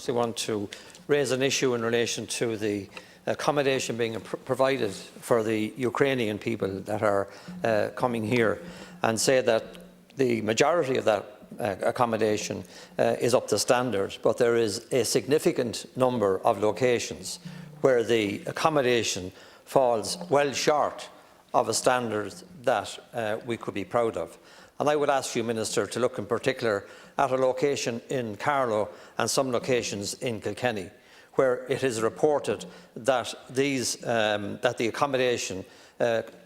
obviously want to raise an issue in relation to the accommodation being provided for the Ukrainian people that are coming here, and say that the majority of that accommodation is up to standard, but there is a significant number of locations where the accommodation falls well short of a standard that we could be proud of. And I would ask you, Minister, to look in particular at a location in Carlow and some locations in Kilkenny, where it is reported that that the accommodation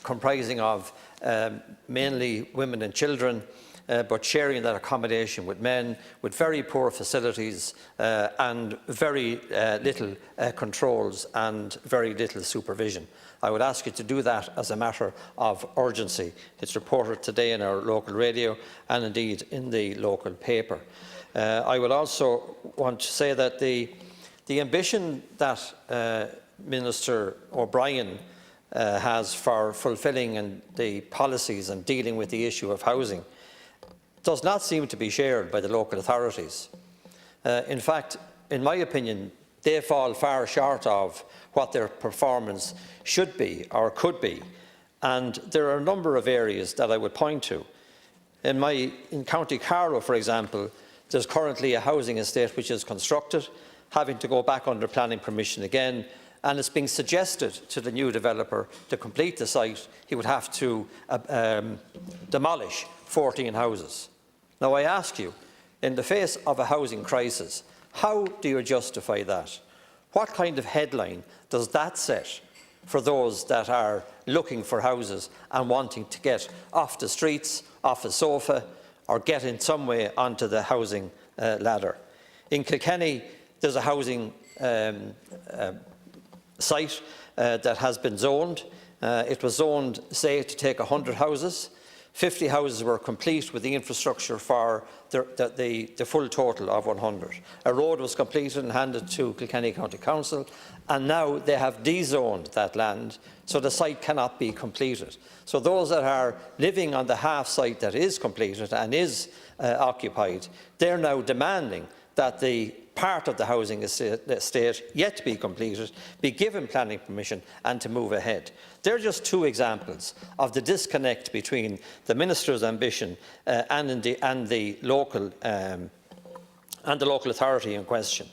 comprising of mainly women and children, but sharing that accommodation with men, with very poor facilities and very little controls and very little supervision. I would ask you to do that as a matter of urgency. It's reported today in our local radio and indeed in the local paper. I would also want to say that the ambition that Minister O'Brien has for fulfilling the policies and dealing with the issue of housing does not seem to be shared by the local authorities. In fact, in my opinion, they fall far short of what their performance should be or could be. And there are a number of areas that I would point to. In County Carlow, for example, there's currently a housing estate which is constructed, having to go back under planning permission again, and it's being suggested to the new developer to complete the site, he would have to demolish 14 houses. Now I ask you, in the face of a housing crisis, how do you justify that? What kind of headline does that set for those that are looking for houses and wanting to get off the streets, off a sofa, or get in some way onto the housing ladder? In Kilkenny, there's a housing site that has been zoned. It was zoned, say, to take 100 houses. 50 houses were complete with the infrastructure for the full total of 100. A road was completed and handed to Kilkenny County Council, and now they have dezoned that land, so the site cannot be completed. So those that are living on the half site that is completed and is occupied, they're now demanding that the part of the housing estate yet to be completed be given planning permission and to move ahead. They're just two examples of the disconnect between the Minister's ambition and the local authority in question.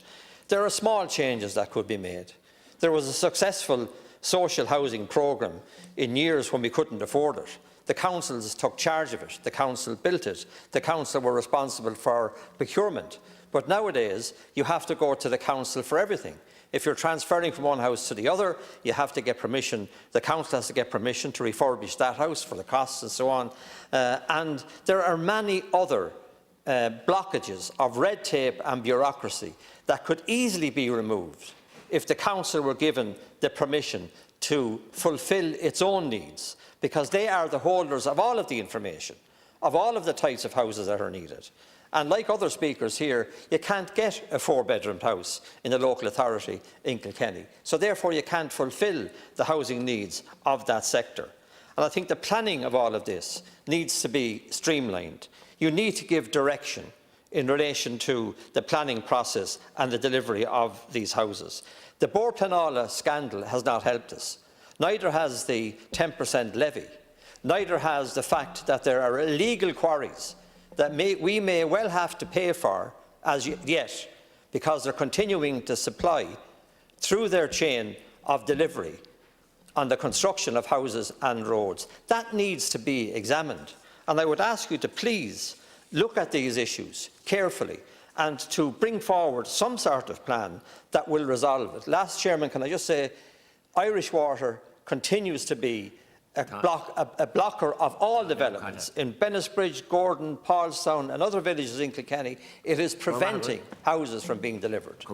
There are small changes that could be made. There was a successful social housing programme in years when we couldn't afford it. The councils took charge of it. The council built it. The council were responsible for procurement. But nowadays, you have to go to the council for everything. If you're transferring from one house to the other, you have to get permission. The council has to get permission to refurbish that house for the costs and so on. And there are many other blockages of red tape and bureaucracy that could easily be removed if the council were given the permission to fulfil its own needs, because they are the holders of all of the information, of all of the types of houses that are needed. And like other speakers here, you can't get a 4-bedroomed house in the local authority in Kilkenny. So therefore you can't fulfil the housing needs of that sector. And I think the planning of all of this needs to be streamlined. You need to give direction in relation to the planning process and the delivery of these houses. The Bord Pleanála scandal has not helped us. Neither has the 10% levy. Neither has the fact that there are illegal quarries that we may well have to pay for as yet, because they're continuing to supply through their chain of delivery on the construction of houses and roads. That needs to be examined. And I would ask you to please look at these issues carefully and to bring forward some sort of plan that will resolve it. Last Chairman, can I just say, Irish Water continues to be a blocker of all developments in Bennisbridge, Gordon, Paulstown and other villages in Kilkenny. It is preventing houses from being delivered.